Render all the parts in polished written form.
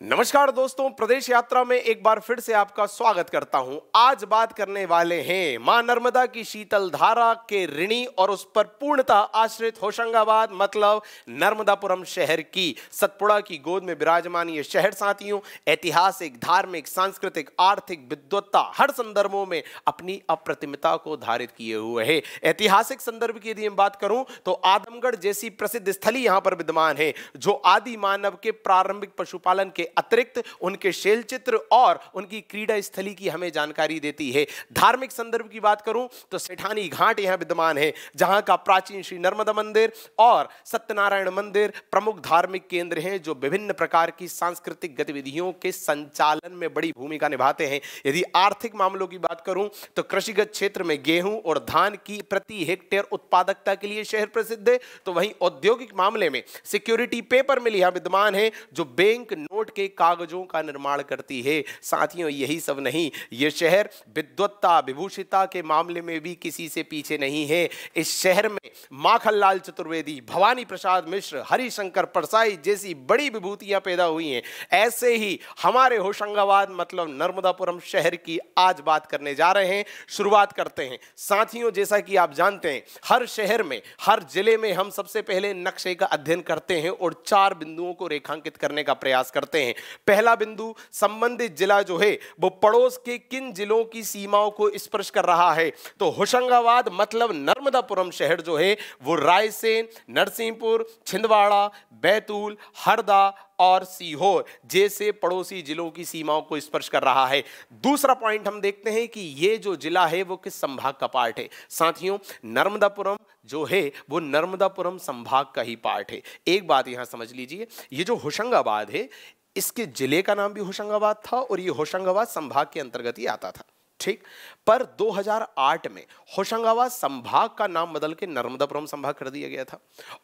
नमस्कार दोस्तों, प्रदेश यात्रा में एक बार फिर से आपका स्वागत करता हूं। आज बात करने वाले हैं मां नर्मदा की शीतल धारा के ऋणी और उस पर पूर्णतः आश्रित होशंगाबाद मतलब नर्मदापुरम शहर की। सतपुड़ा की गोद में विराजमान ये शहर साथियों ऐतिहासिक, धार्मिक, सांस्कृतिक, आर्थिक, विद्वत्ता हर संदर्भों में अपनी अप्रतिमता को धारित किए हुए है। ऐतिहासिक संदर्भ की यदि मैं बात करूं तो आदमगढ़ जैसी प्रसिद्ध स्थली यहां पर विद्यमान है, जो आदि मानव के प्रारंभिक पशुपालन के अतिरिक्त उनके शैल चित्र और उनकी क्रीड़ा स्थली की हमें जानकारी देती है। धार्मिक संदर्भ की बात करूं तो सेठानी घाट यहां विद्यमान है, जहां का प्राचीन श्री नर्मदा मंदिर और सत्यनारायण मंदिर प्रमुख धार्मिक केंद्र हैं, जो विभिन्न प्रकार की सांस्कृतिक गतिविधियों के संचालन में बड़ी भूमिका निभाते हैं। यदि आर्थिक मामलों की बात करूं तो कृषिगत क्षेत्र में गेहूं और धान की प्रति हेक्टेयर उत्पादकता के लिए शहर प्रसिद्ध है, तो वहीं औद्योगिक मामले में सिक्योरिटी पेपर मिल यहां विद्यमान है, जो बैंक नोट के कागजों का निर्माण करती है। साथियों यही सब नहीं, यह शहर विद्वत्ता विभूषिता के मामले में भी किसी से पीछे नहीं है। इस शहर में माखनलाल चतुर्वेदी, भवानी प्रसाद मिश्र, हरिशंकर परसाई जैसी बड़ी विभूतियां पैदा हुई हैं। ऐसे ही हमारे होशंगाबाद मतलब नर्मदापुरम शहर की आज बात करने जा रहे हैं। शुरुआत करते हैं साथियों। जैसा कि आप जानते हैं, हर शहर में, हर जिले में हम सबसे पहले नक्शे का अध्ययन करते हैं और 4 बिंदुओं को रेखांकित करने का प्रयास करते हैं। पहला बिंदु, संबंधित जिला जो है वो पड़ोस के किन जिलों की सीमाओं को स्पर्श कर रहा है। तो होशंगाबाद मतलब नर्मदापुरम शहर जो है वो रायसेन, नरसिंहपुर, छिंदवाड़ा, बैतूल, हरदा और सीहोर जैसे पड़ोसी जिलों की सीमाओं को स्पर्श कर रहा है। दूसरा पॉइंट हम देखते हैं कि ये जो जिला है वो किस संभाग का पार्ट है। साथियों नर्मदापुरम जो है वो नर्मदापुरम संभाग का ही पार्ट है। एक बात यहां समझ लीजिए, ये जो होशंगाबाद है इसके जिले का नाम भी होशंगाबाद था और ये होशंगाबाद संभाग के अंतर्गत ही आता था, ठीक। पर 2008 में होशंगाबाद संभाग का नाम बदल के नर्मदापुरम संभाग कर दिया गया था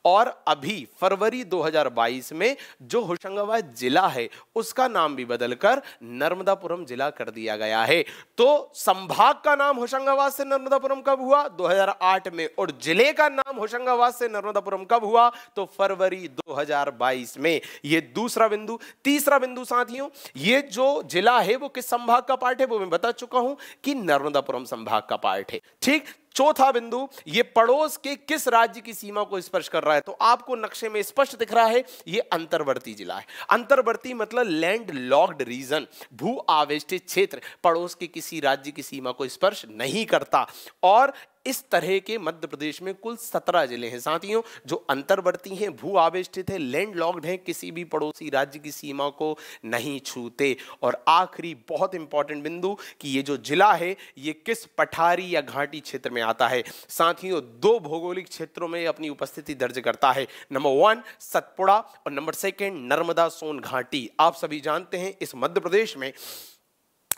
और अभी फरवरी 2022 में जो होशंगाबाद जिला है उसका नाम भी बदलकर नर्मदापुरम जिला कर दिया गया है। तो संभाग का नाम होशंगाबाद से नर्मदापुरम कब हुआ? 2008 में। और जिले का नाम होशंगाबाद से नर्मदापुरम कब हुआ? तो फरवरी 2022 में। यह दूसरा बिंदु। तीसरा बिंदु साथियों, ये जो जिला है वो किस संभाग का पार्ट है वो मैं बता चुका हूं कि नर्मदापुरम संभाग का पार्ट है, ठीक। चौथा बिंदु, ये पड़ोस के किस राज्य की सीमा को स्पर्श कर रहा है? तो आपको नक्शे में स्पष्ट दिख रहा है ये अंतर्वर्ती जिला है। अंतर्वर्ती मतलब लैंड लॉक्ड रीजन, भू आवेष्टित क्षेत्र, पड़ोस के किसी राज्य की सीमा को स्पर्श नहीं करता। और इस तरह के मध्य प्रदेश में कुल 17 जिले हैं साथियों, जो अंतर्वर्ती हैं, भू आवेष्टित हैं, लैंड लॉक्ड हैं, किसी भी पड़ोसी राज्य की सीमा को नहीं छूते। और आखिरी बहुत इंपॉर्टेंट बिंदु कि ये जो जिला है ये किस पठारी या घाटी क्षेत्र में आता है। साथियों 2 भौगोलिक क्षेत्रों में अपनी उपस्थिति दर्ज करता है। नंबर 1 सतपुड़ा और नंबर 2 नर्मदा सोन घाटी। आप सभी जानते हैं इस मध्य प्रदेश में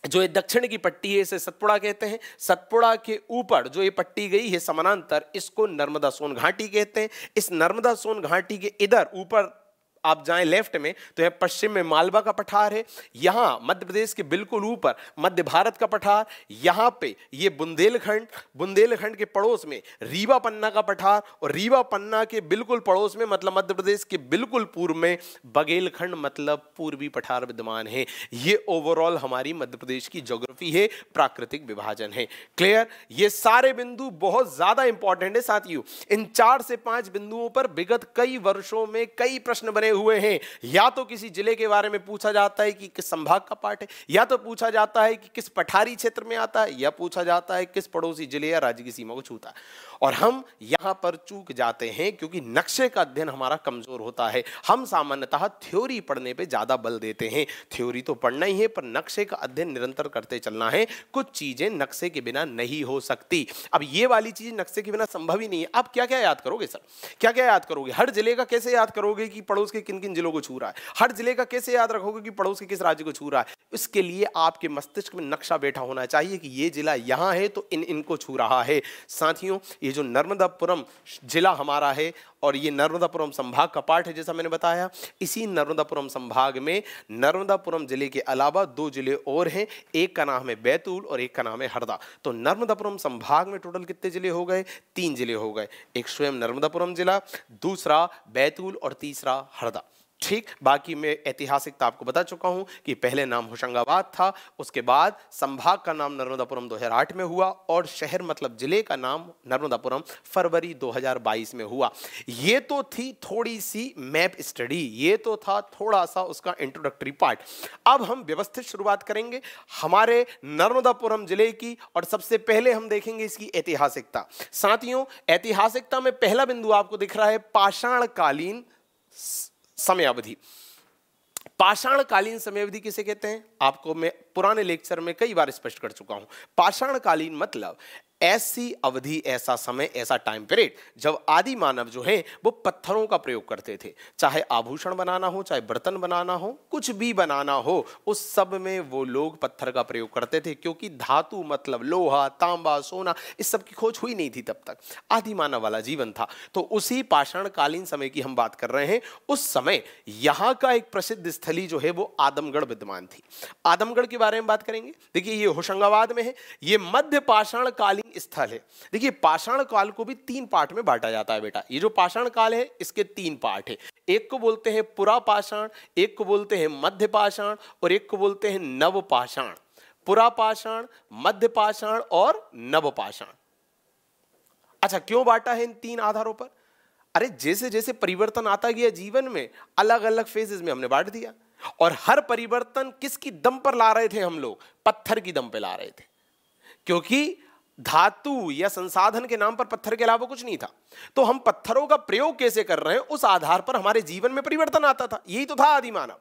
जो ये दक्षिण की पट्टी है इसे सतपुड़ा कहते हैं। सतपुड़ा के ऊपर जो ये पट्टी गई है समानांतर, इसको नर्मदा सोन घाटी कहते हैं। इस नर्मदा सोन घाटी के इधर ऊपर आप जाएं लेफ्ट में तो यह पश्चिम में मालवा का पठार है, यहां मध्य प्रदेश के बिल्कुल ऊपर मध्य भारत का पठार, यहां पे ये बुंदेलखंड के पड़ोस में रीवा पन्ना का पठार और रीवा पन्ना के बिल्कुल पड़ोस में मतलब मध्य प्रदेश के बिल्कुल पूर्व में बघेलखंड मतलब पूर्वी पठार विद्यमान है। ये ओवरऑल हमारी मध्य प्रदेश की ज्योग्राफी है, प्राकृतिक विभाजन है। क्लियर? ये सारे बिंदु बहुत ज्यादा इंपॉर्टेंट है साथियों। इन 4 से 5 बिंदुओं पर विगत कई वर्षों में कई प्रश्न बने हुए हैं। या तो किसी जिले के बारे में पूछा जाता है कि किस संभाग का पार्ट है, या तो पूछा जाता है कि किस पठारी क्षेत्र में आता है, या पूछा जाता है किस पड़ोसी जिले या राज्य की सीमा को छूता है। और हम यहां पर चूक जाते हैं क्योंकि नक्शे का अध्ययन हमारा कमजोर होता है। हम सामान्यतः थ्योरी पढ़ने पे ज्यादा बल देते हैं। थ्योरी तो पढ़ना ही है पर नक्शे का अध्ययन निरंतर करते चलना है। कुछ चीजें नक्शे के बिना नहीं हो सकती। अब ये वाली चीज नक्शे के बिना संभव ही नहीं है। आप क्या क्या याद करोगे सर? क्या क्या याद करोगे? हर जिले का कैसे याद करोगे कि पड़ोस के किन किन जिलों को छू रहा है? हर जिले का कैसे याद रखोगे कि पड़ोस के किस राज्य को छू रहा है? इसके लिए आपके मस्तिष्क में नक्शा बैठा होना चाहिए कि ये जिला यहां है तो इनको छू रहा है। साथियों ये जो नर्मदापुरम जिला हमारा है और ये नर्मदापुरम संभाग का पार्ट है जैसा मैंने बताया। इसी नर्मदापुरम संभाग में नर्मदापुरम जिले के अलावा 2 जिले और हैं, एक का नाम है बैतूल और एक का नाम है हरदा। तो नर्मदापुरम संभाग में टोटल कितने जिले हो गए? 3 जिले हो गए। एक स्वयं नर्मदापुरम जिला, दूसरा बैतूल और तीसरा हरदा। ठीक, बाकी मैं ऐतिहासिकता आपको बता चुका हूं कि पहले नाम होशंगाबाद था, उसके बाद संभाग का नाम नर्मदापुरम 2008 में हुआ और शहर मतलब जिले का नाम नर्मदापुरम फरवरी 2022 में हुआ। ये तो थी थोड़ी सी मैप स्टडी, ये तो था थोड़ा सा उसका इंट्रोडक्टरी पार्ट। अब हम व्यवस्थित शुरुआत करेंगे हमारे नर्मदापुरम जिले की और सबसे पहले हम देखेंगे इसकी ऐतिहासिकता। साथियों, ऐतिहासिकता में पहला बिंदु आपको दिख रहा है पाषाणकालीन समय अवधि। पाषाणकालीन समय अवधि किसे कहते हैं आपको मैं पुराने लेक्चर में कई बार स्पष्ट कर चुका हूं। पाषाणकालीन मतलब ऐसी अवधि, ऐसा समय, ऐसा टाइम पीरियड जब आदि मानव जो है वो पत्थरों का प्रयोग करते थे। चाहे आभूषण बनाना हो, चाहे बर्तन बनाना हो, कुछ भी बनाना हो, उस सब में वो लोग पत्थर का प्रयोग करते थे, क्योंकि धातु मतलब लोहा, तांबा, सोना, इस सब की खोज हुई नहीं थी तब तक। आदि मानव वाला जीवन था। तो उसी पाषाणकालीन समय की हम बात कर रहे हैं। उस समय यहां का एक प्रसिद्ध स्थली जो है वो आदमगढ़ विद्यमान थी। आदमगढ़ के बारे में बात करेंगे। देखिए, ये होशंगाबाद में है, ये मध्य पाषाणकालीन स्थल है। देखिए, पाषाण काल को भी 3 पार्ट में बांटा जाता है बेटा। ये जो पाषाण काल है इसके 3 पार्ट है। एक को बोलते हैं पुरा पाषाण, एक को बोलते हैं मध्य पाषाण और एक को बोलते हैं नव पाषाण। पुरा पाषाण, मध्य पाषाण और नव पाषाण। अच्छा, क्यों बांटा है इन 3 आधारों पर? अरे जैसे जैसे परिवर्तन आता गया जीवन में, अलग अलग फेजेस में हमने बांट दिया और हर परिवर्तन किसकी दम पर ला रहे थे हम लोग? पत्थर की दम पे ला रहे थे, क्योंकि धातु या संसाधन के नाम पर पत्थर के अलावा कुछ नहीं था। तो हम पत्थरों का प्रयोग कैसे कर रहे हैं, उस आधार पर हमारे जीवन में परिवर्तन आता था। यही तो था आदि मानव।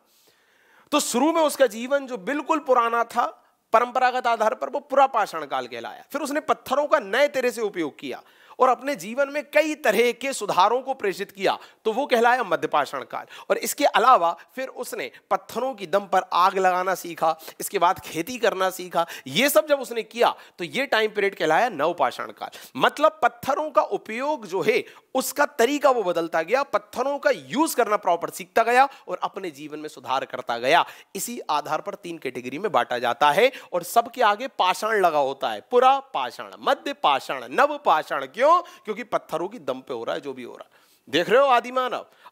तो शुरू में उसका जीवन जो बिल्कुल पुराना था, परंपरागत आधार पर, वो पुरा पाषाण काल कहलाया। फिर उसने पत्थरों का नए तरह से उपयोग किया और अपने जीवन में कई तरह के सुधारों को प्रेषित किया, तो वो कहलाया मध्य पाषाण काल। और इसके अलावा फिर उसने पत्थरों की दम पर आग लगाना सीखा, इसके बाद खेती करना सीखा। ये सब जब उसने किया तो ये टाइम पीरियड कहलाया नव पाषाण काल। मतलब पत्थरों का उपयोग जो है उसका तरीका वो बदलता गया, पत्थरों का यूज करना प्रॉपर सीखता गया और अपने जीवन में सुधार करता गया। इसी आधार पर 3 कैटेगरी में बांटा जाता है और सबके आगे पाषाण लगा होता है। पुरा पाषाण, मध्य पाषाण, नव पाषाण। क्यों? क्योंकि पत्थरों की दम पे हो रहा है जो भी हो रहा है। देख रहे हो,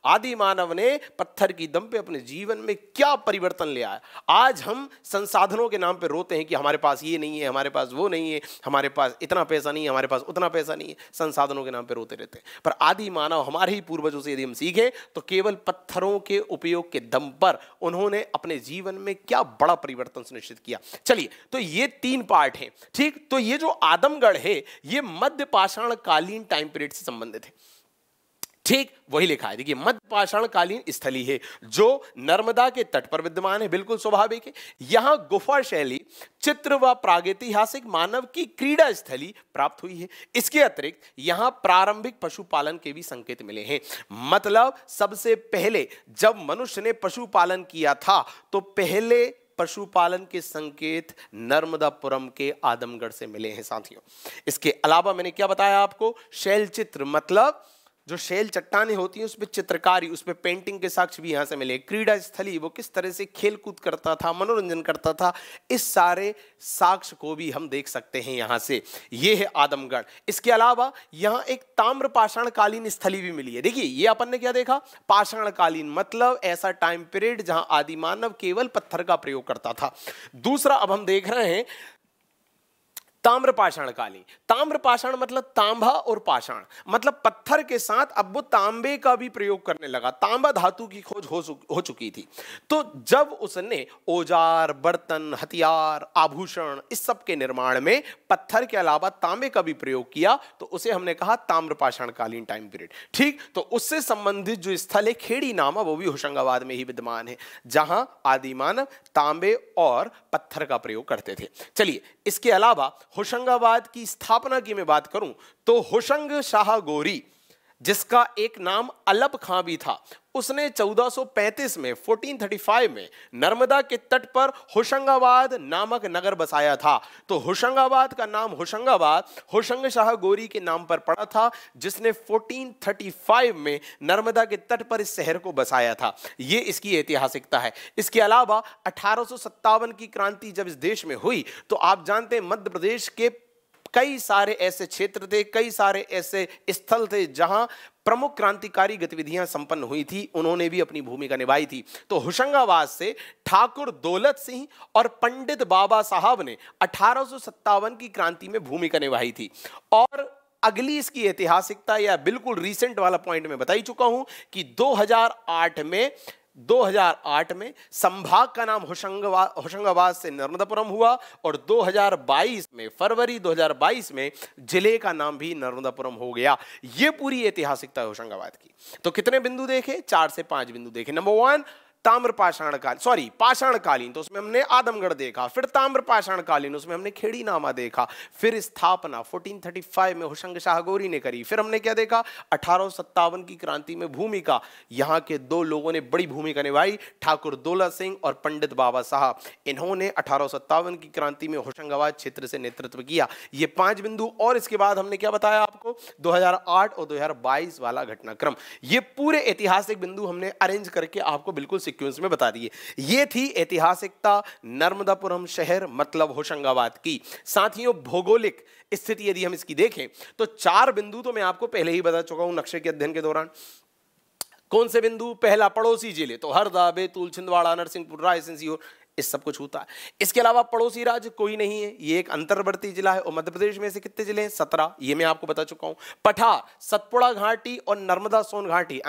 आदि मानव ने पत्थर की दम पे अपने जीवन में क्या परिवर्तन ले आया। आज हम संसाधनों के नाम पे रोते हैं कि हमारे पास ये नहीं है, हमारे पास वो नहीं है, हमारे पास इतना पैसा नहीं है, हमारे पास उतना पैसा नहीं है, संसाधनों के नाम पे रोते रहते हैं। पर आदि मानव, हमारे ही पूर्वजों से यदि हम सीखें तो केवल पत्थरों के उपयोग के दम पर उन्होंने अपने जीवन में क्या बड़ा परिवर्तन सुनिश्चित किया। चलिए, तो ये 3 पार्ट हैं। ठीक, तो ये जो आदमगढ़ है ये मध्य पाषाण कालीन टाइम पीरियड से संबंधित है। ठीक, वही लिखा है। देखिए, मध्य पाषाणकालीन स्थली है जो नर्मदा के तट पर विद्यमान है, बिल्कुल स्वाभाविक है। यहां गुफा शैली, चित्र व प्रागैतिहासिक मानव की क्रीड़ा स्थली प्राप्त हुई है। इसके अतिरिक्त यहां प्रारंभिक पशुपालन के भी संकेत मिले हैं। मतलब सबसे पहले जब मनुष्य ने पशुपालन किया था तो पहले पशुपालन के संकेत नर्मदापुरम के आदमगढ़ से मिले हैं साथियों। इसके अलावा मैंने क्या बताया आपको? शैल चित्र, मतलब जो शैल चट्टानें होती हैं उस पर चित्रकारी, उस पर पेंटिंग के साक्ष्य भी यहां से मिले। क्रीड़ा स्थली, वो किस तरह से खेल कूद करता था, मनोरंजन करता था, इस सारे साक्ष्य को भी हम देख सकते हैं यहां से। ये है आदमगढ़। इसके अलावा यहां एक ताम्र पाषाणकालीन स्थली भी मिली है। देखिए, ये अपन ने क्या देखा? पाषाणकालीन मतलब ऐसा टाइम पीरियड जहां आदि मानव केवल पत्थर का प्रयोग करता था। दूसरा अब हम देख रहे हैं ताम्र पाषाणकालीन। ताम्र पाषाण मतलब तांबा और पाषाण, मतलब पत्थर के साथ अब वो तांबे का भी प्रयोग करने लगा। तांबा धातु की खोज हो चुकी थी। तो जब उसने औजार, बर्तन, हथियार, आभूषण, इस सब के निर्माण में पत्थर के अलावा तांबे का भी प्रयोग किया तो उसे हमने कहा ताम्र पाषाणकालीन टाइम पीरियड। ठीक, तो उससे संबंधित जो स्थल है खेड़ी नामा, वो भी होशंगाबाद में ही विद्यमान है, जहां आदि मानव तांबे और पत्थर का प्रयोग करते थे। चलिए, इसके अलावा होशंगाबाद की स्थापना की मैं बात करूं तो होशंग शाह गोरी, जिसका एक नाम अलप खां भी था, उसने 1435 में 1435 में नर्मदा के तट पर होशंगाबाद नामक नगर बसाया था। तो होशंगाबाद का नाम होशंगाबाद होशंग शाह गोरी के नाम पर पड़ा था, जिसने 1435 में नर्मदा के तट पर इस शहर को बसाया था। ये इसकी ऐतिहासिकता है। इसके अलावा 1857 की क्रांति जब इस देश में हुई तो आप जानते हैं मध्य प्रदेश के कई सारे ऐसे क्षेत्र थे, कई सारे ऐसे स्थल थे जहां प्रमुख क्रांतिकारी गतिविधियां संपन्न हुई थी, उन्होंने भी अपनी भूमिका निभाई थी। तो होशंगाबाद से ठाकुर दौलत सिंह और पंडित बाबा साहब ने 1857 की क्रांति में भूमिका निभाई थी। और अगली इसकी ऐतिहासिकता या बिल्कुल रीसेंट वाला पॉइंट में बता ही चुका हूं कि 2008 में संभाग का नाम होशंगाबाद से नर्मदापुरम हुआ और 2022 में फरवरी 2022 में जिले का नाम भी नर्मदापुरम हो गया। यह पूरी ऐतिहासिकता है होशंगाबाद की। तो कितने बिंदु देखे? 4 से 5 बिंदु देखे। नंबर 1 पाषाणकालीन, तो उसमें हमने आदमगढ़ देखा। फिर ताम्रपाषाणकालीन, उसमें हमने खेड़ी नामा देखा। फिर स्थापना 1435 में होशंग शाह गोरी ने करी। फिर हमने क्या देखा? 1857 की क्रांति में भूमिका, यहां के 2 लोगों ने बड़ी भूमिका निभाई, ठाकुर दौलत सिंह और पंडित बाबा साहब। इन्होंने 1857 की क्रांति में होशंगाबाद क्षेत्र से नेतृत्व किया। ये 5 बिंदु। और इसके बाद हमने क्या बताया आपको? 2008 और 2022 वाला घटनाक्रम। ये पूरे ऐतिहासिक बिंदु हमने अरेंज करके आपको बिल्कुल सीक्वेंस में बता दिए। ये थी ऐतिहासिकता नर्मदापुरम शहर मतलब होशंगाबाद की। साथियों, भौगोलिक स्थिति यदि हम इसकी देखें तो 4 बिंदु तो मैं आपको पहले ही बता चुका हूं नक्शे के अध्ययन के दौरान। कौन से बिंदु? पहला, पड़ोसी जिले, तो हरदा, बैतूल, छिंदवाड़ा, नरसिंहपुर, रायसेन, सीहोर, इस सब कुछ होता है। इसके अलावा पड़ोसी राज्य कोई नहीं है, ये एक अंतर्वर्ती जिला है। और मध्य प्रदेश में से कितने जिले हैं? 17, ये मैं आपको बता चुका हूं। पठार, सतपुड़ा घाटी और नर्मदा सोन घाटी,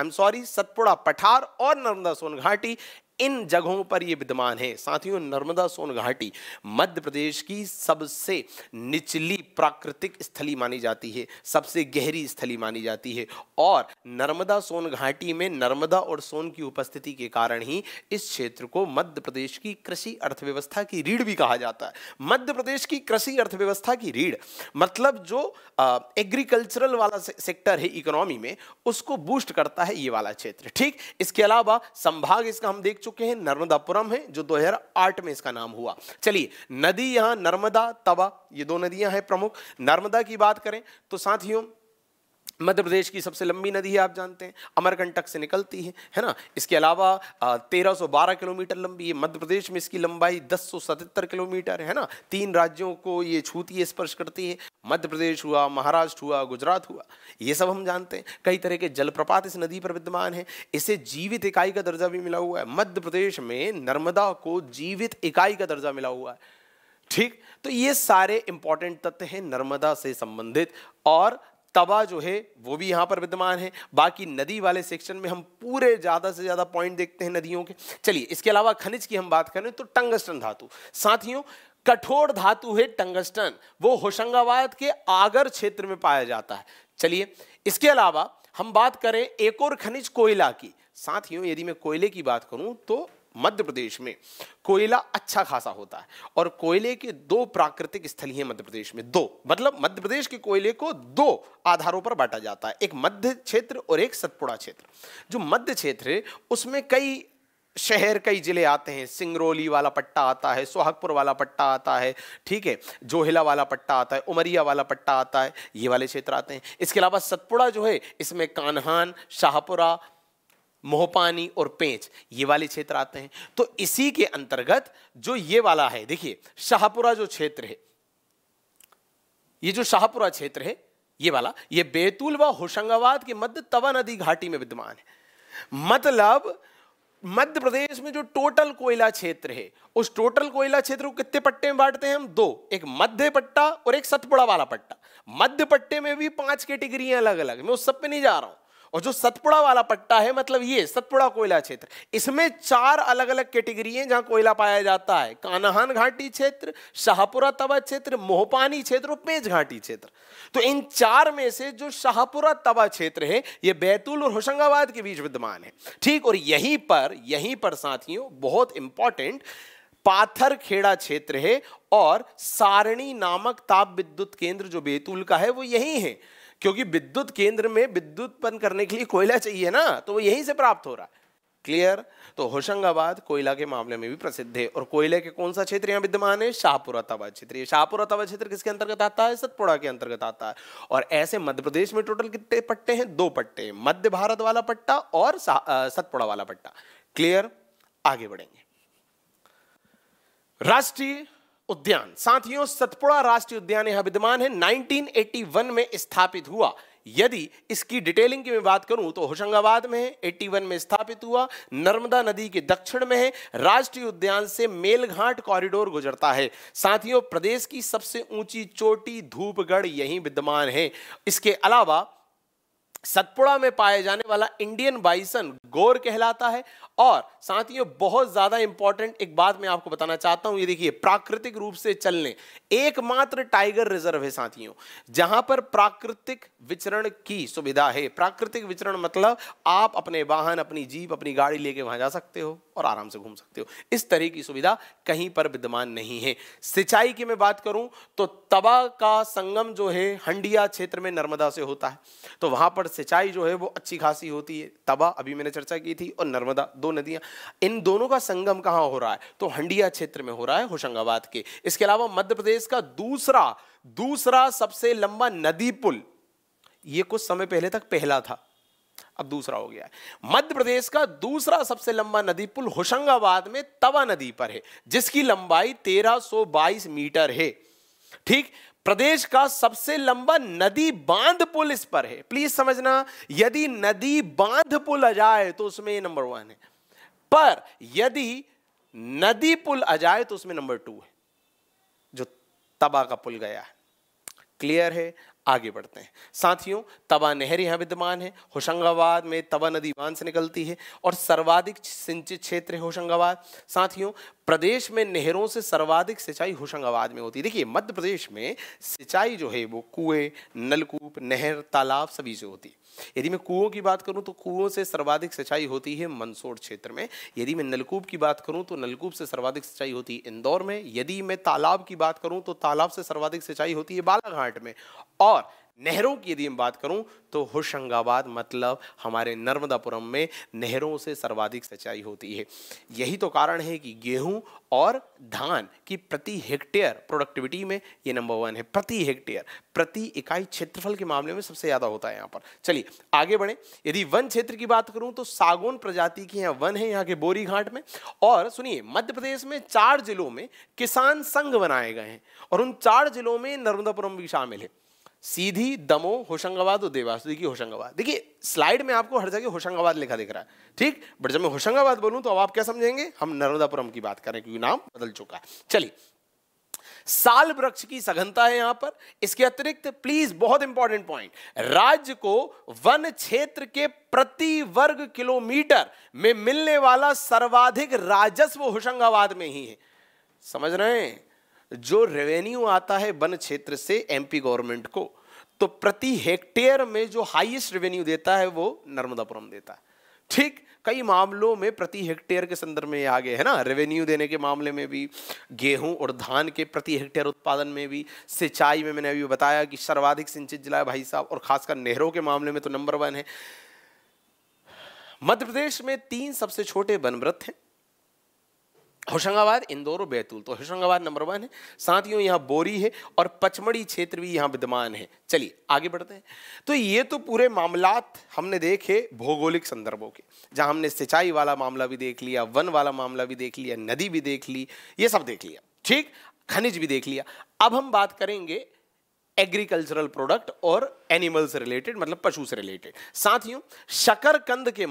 सतपुड़ा, पठार और नर्मदा सोन घाटी, इन जगहों पर ये विद्यमान है। साथियों, नर्मदा सोन घाटी मध्य प्रदेश की सबसे निचली प्राकृतिक स्थली मानी जाती है, सबसे गहरी स्थली मानी जाती है। और नर्मदा सोन घाटी में नर्मदा और सोन की उपस्थिति के कारण ही इस क्षेत्र को मध्य प्रदेश की कृषि अर्थव्यवस्था की रीढ़ भी कहा जाता है। मध्य प्रदेश की कृषि अर्थव्यवस्था की रीढ़ मतलब जो एग्रीकल्चरल वाला सेक्टर है इकोनॉमी में, उसको बूस्ट करता है ये वाला क्षेत्र। ठीक, इसके अलावा संभाग इसका हम देख चुके हैं, नर्मदापुरम है जो 2008 में इसका नाम हुआ। चलिए, नदी यहां नर्मदा, तवा, ये 2 नदियां हैं प्रमुख। नर्मदा की बात करें तो साथियों मध्य प्रदेश की सबसे लंबी नदी है, आप जानते हैं, अमरकंटक से निकलती है ना। इसके अलावा 1312 किलोमीटर लंबी है। मध्य प्रदेश में इसकी लंबाई 1077 किलोमीटर है ना। 3 राज्यों को ये छूती है, स्पर्श करती है। मध्य प्रदेश हुआ, महाराष्ट्र हुआ, गुजरात हुआ, ये सब हम जानते हैं। कई तरह के जलप्रपात इस नदी पर विद्यमान है। इसे जीवित इकाई का दर्जा भी मिला हुआ है। मध्य प्रदेश में नर्मदा को जीवित इकाई का दर्जा मिला हुआ है। ठीक, तो ये सारे इंपॉर्टेंट तथ्य हैं नर्मदा से संबंधित। और तवा जो है वो भी यहां पर विद्यमान है। बाकी नदी वाले सेक्शन में हम पूरे ज्यादा से ज्यादा पॉइंट देखते हैं नदियों के। चलिए, इसके अलावा खनिज की हम बात करें तो टंगस्टन धातु, साथियों कठोर धातु है टंगस्टन, वो होशंगाबाद के आगर क्षेत्र में पाया जाता है। चलिए, इसके अलावा हम बात करें एक और खनिज कोयला की। साथियों, यदि मैं कोयले की बात करूं तो मध्य प्रदेश में कोयला अच्छा खासा होता है। और कोयले के 2 प्राकृतिक स्थली हैं मध्य प्रदेश में। 2 मतलब मध्य प्रदेश के कोयले को 2 आधारों पर बांटा जाता है, एक मध्य क्षेत्र और एक सतपुड़ा क्षेत्र। जो मध्य क्षेत्र है उसमें कई शहर, कई जिले आते हैं। सिंगरौली वाला पट्टा आता है, सोहागपुर वाला पट्टा आता है, ठीक है, जोहिला वाला पट्टा आता है, उमरिया वाला पट्टा आता है, ये वाले क्षेत्र आते हैं। इसके अलावा सतपुड़ा जो है इसमें कान्हान, शाहपुरा, मोहपानी और पेंच, ये वाले क्षेत्र आते हैं। तो इसी के अंतर्गत जो ये वाला है, देखिए शाहपुरा जो क्षेत्र है, ये जो शाहपुरा क्षेत्र है ये वाला, ये बैतूल व होशंगाबाद के मध्य तवा नदी घाटी में विद्यमान है। मतलब मध्य प्रदेश में जो टोटल कोयला क्षेत्र है, उस टोटल कोयला क्षेत्र को कितने पट्टे में बांटते हैं हम? 2, एक मध्य पट्टा और एक सतपुड़ा वाला पट्टा। मध्य पट्टे में भी 5 कैटेगरी अलग अलग, मैं उस सब पे नहीं जा रहा हूं। और जो सतपुड़ा वाला पट्टा है मतलब ये सतपुड़ा कोयला क्षेत्र, इसमें 4 अलग अलग कैटेगरी हैं जहां कोयला पाया जाता है। कान्हान घाटी क्षेत्र, शाहपुरा तवा क्षेत्र, मोहपानी क्षेत्र और पेंच घाटी क्षेत्र। तो इन 4 में से जो शाहपुरा तवा क्षेत्र है ये बैतूल और होशंगाबाद के बीच विद्यमान है। ठीक, और यहीं पर साथियों बहुत इंपॉर्टेंट पाथरखेड़ा क्षेत्र है और सारणी नामक ताप विद्युत केंद्र जो बैतूल का है वो यही है, क्योंकि विद्युत केंद्र में विद्युत उत्पन्न करने के लिए कोयला चाहिए ना, तो वो यहीं से प्राप्त हो रहा है। क्लियर? तो होशंगाबाद कोयला के मामले में भी प्रसिद्ध है। और कोयले के कौन सा क्षेत्र यहाँ विद्यमान है? शाहपुरा तवा क्षेत्र। ये शाहपुरा तवा क्षेत्र किसके अंतर्गत आता है? सतपुड़ा के अंतर्गत आता है। और ऐसे मध्य प्रदेश में टोटल कितने पट्टे हैं? 2 पट्टे हैं, मध्य भारत वाला पट्टा और सतपुड़ा वाला पट्टा। क्लियर? आगे बढ़ेंगे। राष्ट्रीय उद्यान, साथियों सतपुड़ा राष्ट्रीय उद्यान यहां विद्यमान है, 1981 में स्थापित हुआ। यदि इसकी डिटेलिंग की मैं बात करूं तो होशंगाबाद में है, 81 में स्थापित हुआ, नर्मदा नदी के दक्षिण में है, राष्ट्रीय उद्यान से मेलघाट कॉरिडोर गुजरता है। साथियों, प्रदेश की सबसे ऊंची चोटी धूपगढ़ यहीं विद्यमान है। इसके अलावा सतपुड़ा में पाए जाने वाला इंडियन बाइसन गौर कहलाता है। और साथियों, बहुत ज्यादा इंपॉर्टेंट एक बात मैं आपको बताना चाहता हूं, ये देखिए, प्राकृतिक रूप से चलने एकमात्र टाइगर रिजर्व है साथियों जहां पर प्राकृतिक विचरण की सुविधा है। प्राकृतिक विचरण मतलब आप अपने वाहन, अपनी जीप, अपनी गाड़ी लेके वहां जा सकते हो और आराम से घूम सकते हो। इस तरह की सुविधा कहीं पर विद्यमान नहीं है। सिंचाई की मैं बात करूं तो तवा का संगम जो है हंडिया क्षेत्र में नर्मदा से होता है, तो वहां पर सिंचाई जो है वो अच्छी खासी होती है। तवा अभी मैंने चर्चा की थी, और नर्मदा, दो नदियां, इन दोनों का संगम कहां हो रहा है? तो हंडिया क्षेत्र में हो रहा है, होशंगाबाद के। इसके अलावा मध्य प्रदेश का दूसरा सबसे लंबा नदी पुल, ये कुछ समय पहले तक पहला था, अब दूसरा हो गया है। मध्य प्रदेश का दूसरा सबसे लंबा नदी पुल होशंगाबाद में तवा नदी पर है, जिसकी लंबाई 1322 मीटर है। ठीक, प्रदेश का सबसे लंबा नदी बांध पुल इस पर है। प्लीज समझना, यदि नदी बांध पुल आ जाए तो उसमें ये नंबर 1 है, पर यदि नदी पुल आ जाए तो उसमें नंबर 2 है, जो तवा का पुल गया है। क्लियर है? आगे बढ़ते हैं साथियों। तवा नहर यहां विद्यमान है। होशंगाबाद में तवा नदी बांध से निकलती है और सर्वाधिक सिंचित क्षेत्र है होशंगाबाद। साथियों, प्रदेश में नहरों से सर्वाधिक सिंचाई होशंगाबाद में होती है। देखिए, मध्य प्रदेश में सिंचाई जो है वो कुएं, नलकूप, नहर, तालाब सभी से होती है। यदि मैं कुओं की बात करूं तो कुओं से सर्वाधिक सिंचाई होती है मंदसौर क्षेत्र में। यदि मैं नलकूप की बात करूं तो नलकूप से सर्वाधिक सिंचाई होती है इंदौर में। यदि मैं तालाब की बात करूं तो तालाब से सर्वाधिक सिंचाई होती है बालाघाट में। और नहरों की यदि हम बात करूं तो होशंगाबाद मतलब हमारे नर्मदापुरम में नहरों से सर्वाधिक सिंचाई होती है। यही तो कारण है कि गेहूं और धान की प्रति हेक्टेयर प्रोडक्टिविटी में ये नंबर 1 है। प्रति हेक्टेयर, प्रति इकाई क्षेत्रफल के मामले में सबसे ज्यादा होता है यहाँ पर। चलिए आगे बढ़े। यदि वन क्षेत्र की बात करूं तो सागौन प्रजाति की यहाँ वन है, यहाँ के बोरी घाट में। और सुनिए, मध्य प्रदेश में 4 जिलों में किसान संघ बनाए गए हैं और उन 4 जिलों में नर्मदापुरम भी शामिल है। सीधी, दमोह, होशंगाबाद और देवास। देखिए होशंगाबाद, देखिए स्लाइड में आपको हर जगह होशंगाबाद लिखा दिख रहा है, ठीक, बट जब मैं होशंगाबाद बोलूं तो अब आप क्या समझेंगे? हम नर्मदापुरम की बात करें, क्योंकि नाम बदल चुका है। चलिए, साल वृक्ष की सघनता है यहां पर। इसके अतिरिक्त प्लीज, बहुत इंपॉर्टेंट पॉइंट, राज्य को वन क्षेत्र के प्रति वर्ग किलोमीटर में मिलने वाला सर्वाधिक राजस्व होशंगाबाद में ही है। समझ रहे हैं? जो रेवेन्यू आता है वन क्षेत्र से एमपी गवर्नमेंट को, तो प्रति हेक्टेयर में जो हाईएस्ट रेवेन्यू देता है वो नर्मदापुरम देता है। ठीक, कई मामलों में प्रति हेक्टेयर के संदर्भ में आगे है ना, रेवेन्यू देने के मामले में भी, गेहूं और धान के प्रति हेक्टेयर उत्पादन में भी, सिंचाई में मैंने अभी बताया कि सर्वाधिक सिंचित जिला है भाई साहब, और खासकर नहरों के मामले में तो नंबर 1 है। मध्य प्रदेश में 3 सबसे छोटे वनवृत्त हैं, होशंगाबाद, इंदौर और बैतूल। तो होशंगाबाद नंबर 1 है। साथियों, यहाँ बोरी है और पचमढ़ी क्षेत्र भी यहाँ विद्यमान है। चलिए आगे बढ़ते हैं। तो ये तो पूरे मामलात हमने देखे भौगोलिक संदर्भों के, जहां हमने सिंचाई वाला मामला भी देख लिया, वन वाला मामला भी देख लिया, नदी भी देख ली, ये सब देख लिया, ठीक, खनिज भी देख लिया। अब हम बात करेंगे एग्रीकल्चरल प्रोडक्ट और एनिमल से रिलेटेड, मतलब पशु से रिलेटेड। साथियों, शकरकंद के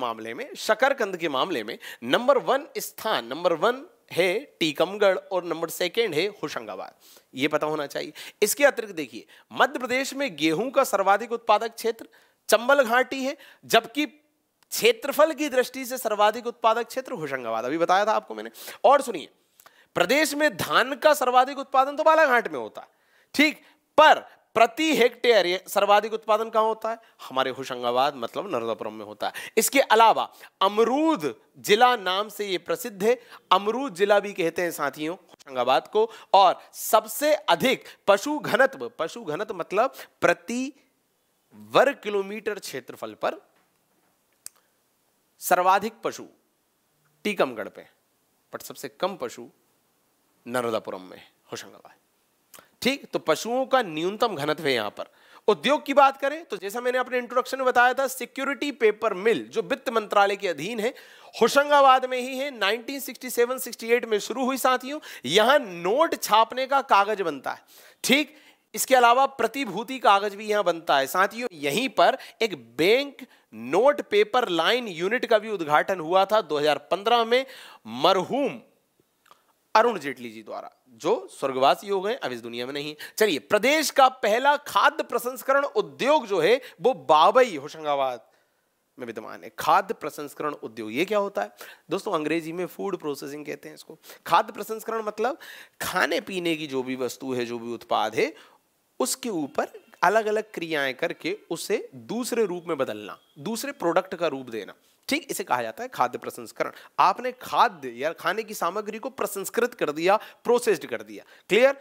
मामले में नंबर 1 स्थान, नंबर 1 है टीकमगढ़ और नंबर 2 है होशंगाबाद, ये पता होना चाहिए। इसके अतिरिक्त देखिए, मध्य प्रदेश में गेहूं का सर्वाधिक उत्पादक क्षेत्र चंबल घाटी है, जबकि क्षेत्रफल की दृष्टि से सर्वाधिक उत्पादक क्षेत्र होशंगाबाद, अभी बताया था आपको मैंने। और सुनिए, प्रदेश में धान का सर्वाधिक उत्पादन तो बालाघाट में होता है, ठीक, पर प्रति हेक्टेयर ये सर्वाधिक उत्पादन कहां होता है? हमारे होशंगाबाद मतलब नर्मदापुरम में होता है। इसके अलावा अमरूद जिला नाम से ये प्रसिद्ध है, अमरूद जिला भी कहते हैं साथियों होशंगाबाद को। और सबसे अधिक पशु घनत्व मतलब प्रति वर्ग किलोमीटर क्षेत्रफल पर सर्वाधिक पशु टीकमगढ़ पे, बट सबसे कम पशु नर्मदापुरम में, होशंगाबाद, ठीक। तो पशुओं का न्यूनतम घनत्व है यहां पर। उद्योग की बात करें तो जैसा मैंने अपने इंट्रोडक्शन में बताया था, सिक्योरिटी पेपर मिल जो वित्त मंत्रालय के अधीन है, होशंगाबाद में ही है। 1967-68 में शुरू हुई साथियों। यहां नोट छापने का कागज बनता है, ठीक। इसके अलावा प्रतिभूति कागज भी यहां बनता है। साथियों, यहीं पर एक bank note paper line unit का भी उद्घाटन हुआ था 2015 में मरहूम अरुण जेटली जी द्वारा, जो स्वर्गवासी हो गए, अब इस दुनिया में नहीं। चलिए, प्रदेश का पहला खाद्य प्रसंस्करण उद्योग जो है वो बाबई होशंगाबाद में विद्यमान है। खाद्य प्रसंस्करण उद्योग ये क्या होता है दोस्तों? अंग्रेजी में फूड प्रोसेसिंग कहते हैं इसको। खाद्य प्रसंस्करण मतलब खाने पीने की जो भी वस्तु है, जो भी उत्पाद है, उसके ऊपर अलग अलग क्रियाएं करके उसे दूसरे रूप में बदलना, दूसरे प्रोडक्ट का रूप देना। ठीक, इसे कहा जाता है खाद्य प्रसंस्करण। आपने खाद्य या खाने की सामग्री को प्रसंस्कृत कर दिया, प्रोसेस्ड कर दिया। क्लियर?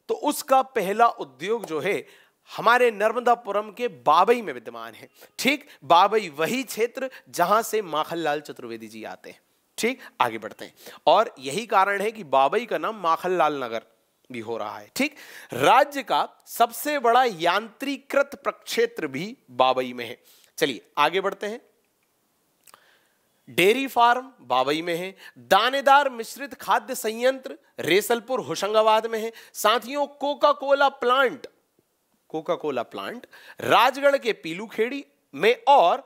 तो उसका पहला उद्योग जो है हमारे नर्मदापुरम के बाबई में विद्यमान है। ठीक, बाबई वही क्षेत्र जहां से माखनलाल चतुर्वेदी जी आते हैं। ठीक, आगे बढ़ते हैं। और यही कारण है कि बाबई का नाम माखनलाल नगर भी हो रहा है। ठीक, राज्य का सबसे बड़ा यांत्रिकृत प्रक्षेत्र भी बाबई में है। चलिए आगे बढ़ते हैं। डेयरी फार्म बाबई में है। दानेदार मिश्रित खाद्य संयंत्र रेसलपुर होशंगाबाद में है। साथियों, कोका कोला प्लांट राजगढ़ के पीलूखेड़ी में और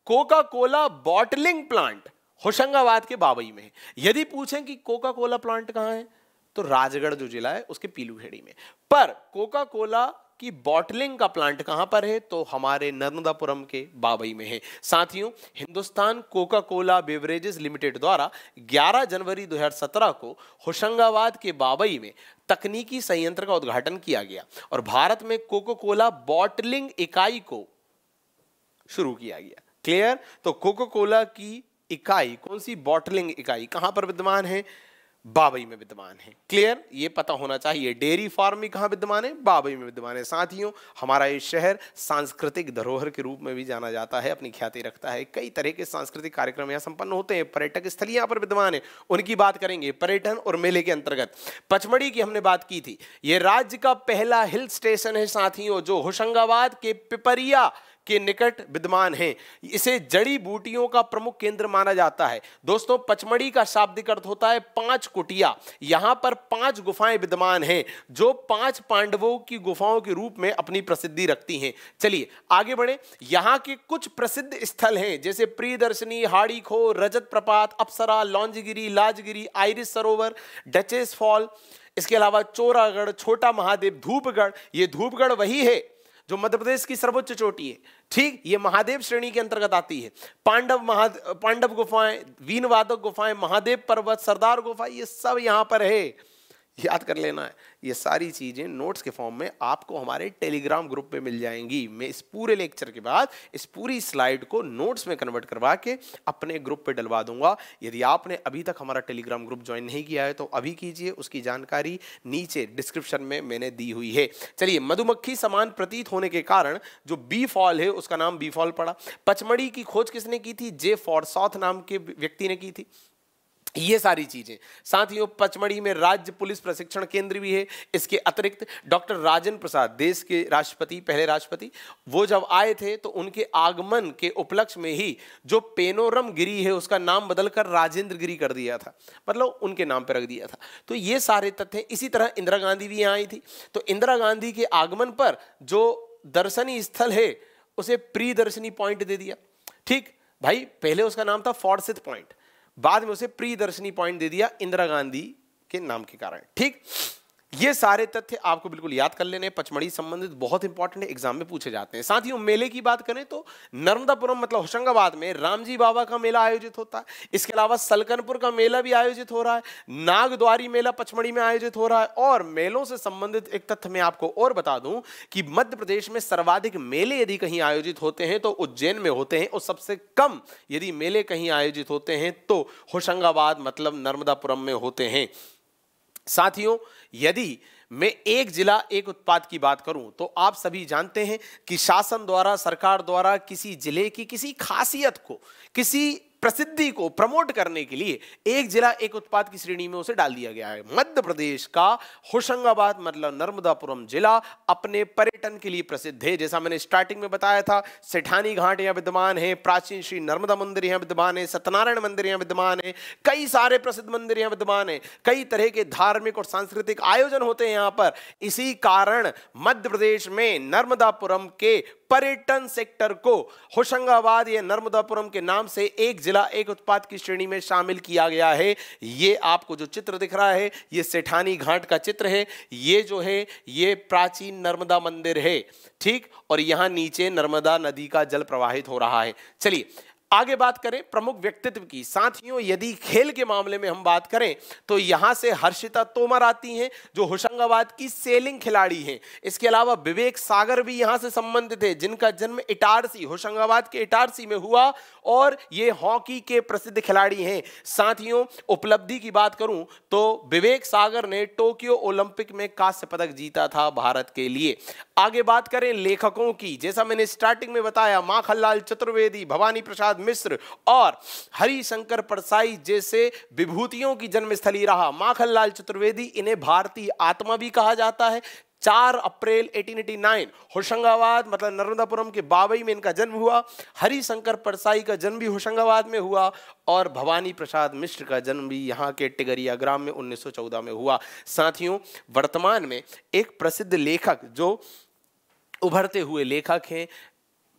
Coca Cola bottling plant Hoshangabad के बाबई में है। यदि पूछें कि कोका कोला प्लांट कहां है, तो राजगढ़ जो जिला है उसके पीलूखेड़ी में। पर कोका कोला की बॉटलिंग का प्लांट कहां पर है, तो हमारे नर्मदापुरम के बाबई में है। साथियों, Hindustan Coca Cola beverages limited द्वारा 11 जनवरी 2017 को होशंगाबाद के बाबई में तकनीकी संयंत्र का उद्घाटन किया गया और भारत में कोका कोला बॉटलिंग इकाई को शुरू किया गया। क्लियर? तो कोका कोला की इकाई, कौन सी? बॉटलिंग इकाई कहां पर विद्यमान है? बाबई में विद्यमान है। क्लियर? ये पता होना चाहिए। डेयरी फार्म भी कहां विद्यमान है? बाबई में विद्यमान है। साथियों, हमारा ये शहर सांस्कृतिक धरोहर के रूप में भी जाना जाता है, अपनी ख्याति रखता है। कई तरह के सांस्कृतिक कार्यक्रम यहाँ संपन्न होते हैं। पर्यटक स्थल यहाँ पर विद्यमान है, उनकी बात करेंगे। पर्यटन और मेले के अंतर्गत पचमढ़ी की हमने बात की थी। ये राज्य का पहला हिल स्टेशन है साथियों, जो होशंगाबाद के पिपरिया के निकट विद्यमान है। इसे जड़ी बूटियों का प्रमुख केंद्र माना जाता है। दोस्तों, पचमढ़ी का शाब्दिक अर्थ होता है 5 कुटिया। यहां पर 5 गुफाएं विद्यमान हैं, जो 5 पांडवों की गुफाओं के रूप में अपनी प्रसिद्धि रखती हैं। चलिए आगे बढ़े। यहां के कुछ प्रसिद्ध स्थल हैं, जैसे प्रियदर्शनी, हाड़ी खो, रजत प्रपात, अप्सरा, लौंजगिरी, लाजगिरी, आइरिस सरोवर, डचेस फॉल। इसके अलावा चोरागढ़, छोटा महादेव, धूपगढ़। ये धूपगढ़ वही है जो मध्य प्रदेश की सर्वोच्च चोटी है। ठीक, ये महादेव श्रेणी के अंतर्गत आती है। पांडव गुफाएं, वीणवादक गुफाएं, महादेव पर्वत, सरदार गुफा, ये सब यहां पर है। याद कर लेना है। ये सारी चीजें नोट्स के फॉर्म में आपको हमारे टेलीग्राम ग्रुप पे मिल जाएंगी। मैं इस पूरे लेक्चर के बाद इस पूरी स्लाइड को नोट्स में कन्वर्ट करवा के अपने ग्रुप पे डलवा दूंगा। यदि आपने अभी तक हमारा टेलीग्राम ग्रुप ज्वाइन नहीं किया है तो अभी कीजिए, उसकी जानकारी नीचे डिस्क्रिप्शन में मैंने दी हुई है। चलिए, मधुमक्खी समान प्रतीत होने के कारण जो बी फॉल है उसका नाम बी फॉल पड़ा। पचमढ़ी की खोज किसने की थी? जे फॉरसॉथ नाम के व्यक्ति ने की थी। ये सारी चीजें। साथियों, पचमढ़ी में राज्य पुलिस प्रशिक्षण केंद्र भी है। इसके अतिरिक्त डॉक्टर राजेंद्र प्रसाद, देश के राष्ट्रपति, पहले राष्ट्रपति, वो जब आए थे तो उनके आगमन के उपलक्ष्य में ही जो पेनोरम गिरी है उसका नाम बदलकर राजेंद्र गिरी कर दिया था, मतलब उनके नाम पर रख दिया था। तो ये सारे तथ्य। इसी तरह इंदिरा गांधी भी यहाँ आई थी, तो इंदिरा गांधी के आगमन पर जो दर्शनीय स्थल है उसे प्रियदर्शनी पॉइंट दे दिया। ठीक भाई, पहले उसका नाम था फॉर्सिथ पॉइंट, बाद में उसे प्रियदर्शनी पॉइंट दे दिया इंदिरा गांधी के नाम के कारण। ठीक, ये सारे तथ्य आपको बिल्कुल याद कर लेने। पचमढ़ी संबंधित बहुत इंपॉर्टेंट है, एग्जाम में पूछे जाते हैं। साथियों, मेले की बात करें तो नर्मदापुरम मतलब होशंगाबाद में रामजी बाबा का मेला आयोजित होता है। इसके अलावा सलकनपुर का मेला भी आयोजित हो रहा है। नागद्वारी मेला पचमढ़ी में आयोजित हो रहा है। और मेलों से संबंधित एक तथ्य मैं आपको और बता दूं कि मध्य प्रदेश में सर्वाधिक मेले यदि कहीं आयोजित होते हैं तो उज्जैन में होते हैं, और सबसे कम यदि मेले कहीं आयोजित होते हैं तो होशंगाबाद मतलब नर्मदापुरम में होते हैं। साथियों, यदि मैं एक जिला एक उत्पाद की बात करूं तो आप सभी जानते हैं कि शासन द्वारा, सरकार द्वारा किसी जिले की किसी खासियत को, किसी प्रसिद्धि को प्रमोट करने के लिए एक जिला एक उत्पाद की श्रेणी में उसे डाल दिया गया है। मध्य प्रदेश का होशंगाबाद मतलब नर्मदापुरम जिला अपने पर्यटन के लिए प्रसिद्ध है। जैसा मैंने स्टार्टिंग में बताया था, सेठानी घाट यहाँ विद्यमान है, प्राचीन श्री नर्मदा मंदिर यहाँ विद्यमान है, सत्यनारायण मंदिर यहाँ विद्यमान है, कई सारे प्रसिद्ध मंदिर यहाँ विद्यमान है, कई तरह के धार्मिक और सांस्कृतिक आयोजन होते हैं यहाँ पर। इसी कारण मध्य प्रदेश में नर्मदापुरम के पर्यटन सेक्टर को होशंगाबाद या नर्मदापुरम के नाम से एक जिला एक उत्पाद की श्रेणी में शामिल किया गया है। ये आपको जो चित्र दिख रहा है ये सेठानी घाट का चित्र है, ये जो है ये प्राचीन नर्मदा मंदिर है, ठीक, और यहां नीचे नर्मदा नदी का जल प्रवाहित हो रहा है। चलिए आगे बात करें प्रमुख व्यक्तित्व की। साथियों यदि खेल के मामले में हम बात करें तो यहां से हर्षिता तोमर आती हैं जो होशंगाबाद की सेलिंग खिलाड़ी हैं। इसके अलावा विवेक सागर भी यहां से संबंधित है जिनका जन्म इटारसी, होशंगाबाद के इटारसी में हुआ और ये हॉकी के प्रसिद्ध खिलाड़ी हैं। साथियों उपलब्धि की बात करूं तो विवेक सागर ने टोक्यो ओलंपिक में कांस्य पदक जीता था भारत के लिए। आगे बात करें लेखकों की, जैसा मैंने स्टार्टिंग में बताया माखनलाल चतुर्वेदी, भवानी प्रसाद मिश्र और हरिशंकर परसाई जैसे विभूतियों की जन्मस्थली रहा। माखनलाल चतुर्वेदी, इन्हें भारतीय आत्मा भी कहा जाता है। 4 अप्रैल 1889 होशंगाबाद मतलब नर्मदापुरम के बावई में इनका जन्म हुआ। हरिशंकर परसाई का जन्म भी होशंगाबाद में हुआ और भवानी प्रसाद मिश्र का जन्म भी यहाँ के टिगरिया ग्राम में 1914 में हुआ। साथियों वर्तमान में एक प्रसिद्ध लेखक जो उभरते हुए लेखक हैं,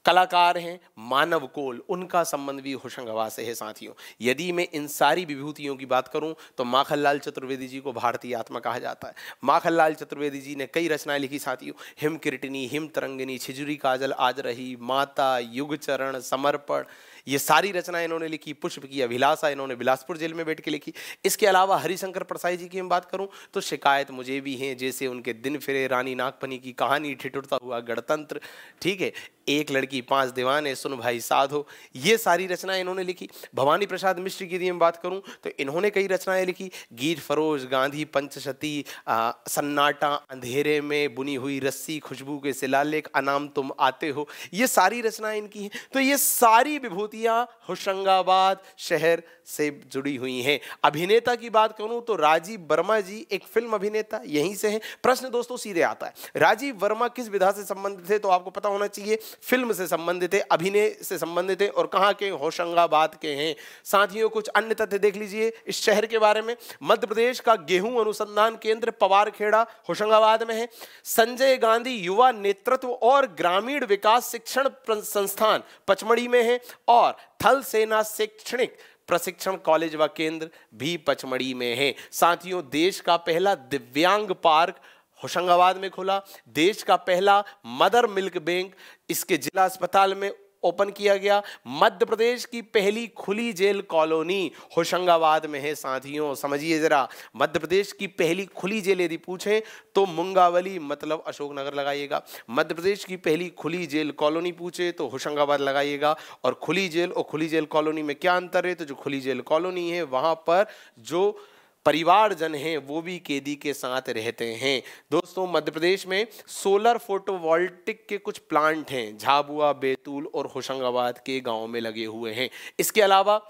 कलाकार हैं, मानव कोल, उनका संबंध भी होशंगाबाद से है। साथियों यदि मैं इन सारी विभूतियों की बात करूं तो माखनलाल चतुर्वेदी जी को भारतीय आत्मा कहा जाता है। माखनलाल चतुर्वेदी जी ने कई रचनाएं लिखी साथियों, हिम कीर्तिनी, हिम तरंगिनी, छिजुरी काजल आज रही, माता, युग चरण, समर्पण, ये सारी रचनाएं इन्होंने लिखी। पुष्प की अभिलाषा इन्होंने बिलासपुर जेल में बैठ के लिखी। इसके अलावा हरिशंकर परसाई जी की हम बात करूं तो शिकायत मुझे भी है, जैसे उनके दिन फिरे, रानी नागपनी की कहानी, ठिठुरता हुआ गणतंत्र, ठीक है, एक लड़की 5 दीवाने, सुन भाई साधो, ये सारी रचनाएं इन्होंने लिखी। भवानी प्रसाद मिश्र की यदि हम बात करूं तो इन्होंने कई रचनाएं लिखी, गीत फरोज, गांधी पंचशती, सन्नाटा, अंधेरे में बुनी हुई रस्सी, खुशबू के शिलालेख, अनाम तुम आते हो, ये सारी रचनाएं इनकी हैं। तो ये सारी विभूतियां होशंगाबाद शहर से जुड़ी हुई हैं। अभिनेता की बात करूं तो राजीव वर्मा जी एक फिल्म अभिनेता यहीं से हैं। प्रश्न दोस्तों सीधे आता है, राजीव वर्मा किस विधा से संबंधित है? तो आपको पता होना चाहिए फिल्म से संबंधित है, अभिनय से संबंधित है और कहां के? होशंगाबाद के हैं। साथियों कुछ अन्य तथ्य देख लीजिए इस शहर के बारे में। मध्य प्रदेश का गेहूं अनुसंधान केंद्र पवारखेड़ा होशंगाबाद में है। संजय गांधी युवा नेतृत्व और ग्रामीण विकास शिक्षण संस्थान पचमढ़ी में है और थल सेना शैक्षणिक प्रशिक्षण कॉलेज व केंद्र भी पचमढ़ी में है। साथियों देश का पहला दिव्यांग पार्क होशंगाबाद में खुला। देश का पहला मदर मिल्क बैंक इसके जिला अस्पताल में ओपन किया गया। मध्य प्रदेश की पहली खुली जेल कॉलोनी होशंगाबाद में है। साथियों समझिए जरा, मध्य प्रदेश की पहली खुली जेल यदि पूछें तो मुंगावली मतलब अशोकनगर लगाइएगा। मध्य प्रदेश की पहली खुली जेल कॉलोनी पूछे तो होशंगाबाद लगाइएगा। और खुली जेल और खुली जेल कॉलोनी में क्या अंतर है? तो जो खुली जेल कॉलोनी है वहां पर जो परिवारजन हैं वो भी कैदी के साथ रहते हैं। दोस्तों मध्य प्रदेश में सोलर फोटोवोल्टिक के कुछ प्लांट हैं, झाबुआ, बैतूल और होशंगाबाद के गांव में लगे हुए हैं। इसके अलावा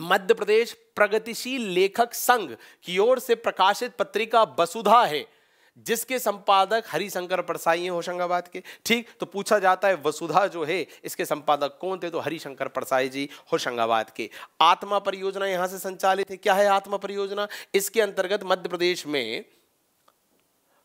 मध्य प्रदेश प्रगतिशील लेखक संघ की ओर से प्रकाशित पत्रिका वसुधा है जिसके संपादक हरिशंकर परसाई हैं होशंगाबाद के। ठीक, तो पूछा जाता है वसुधा जो है इसके संपादक कौन थे? तो हरिशंकर परसाई जी होशंगाबाद के। आत्मा परियोजना यहां से संचालित है। क्या है आत्मा परियोजना? इसके अंतर्गत मध्य प्रदेश में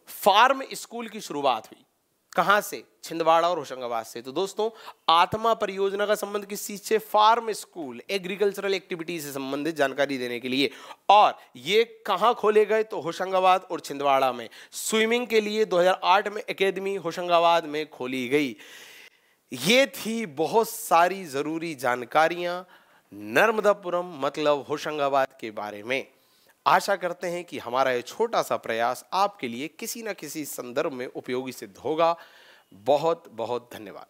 फार्म स्कूल की शुरुआत हुई। कहां से? छिंदवाड़ा और होशंगाबाद से। तो दोस्तों आत्मा परियोजना का संबंध किस चीज से? फार्म स्कूल, एग्रीकल्चरल एक्टिविटी से संबंधित जानकारी देने के लिए। और ये कहां खोले गए? तो होशंगाबाद और छिंदवाड़ा में। स्विमिंग के लिए 2008 में एकेडमी होशंगाबाद में खोली गई। ये थी बहुत सारी जरूरी जानकारियां नर्मदापुरम मतलब होशंगाबाद के बारे में। आशा करते हैं कि हमारा ये छोटा सा प्रयास आपके लिए किसी न किसी संदर्भ में उपयोगी सिद्ध होगा। बहुत बहुत धन्यवाद।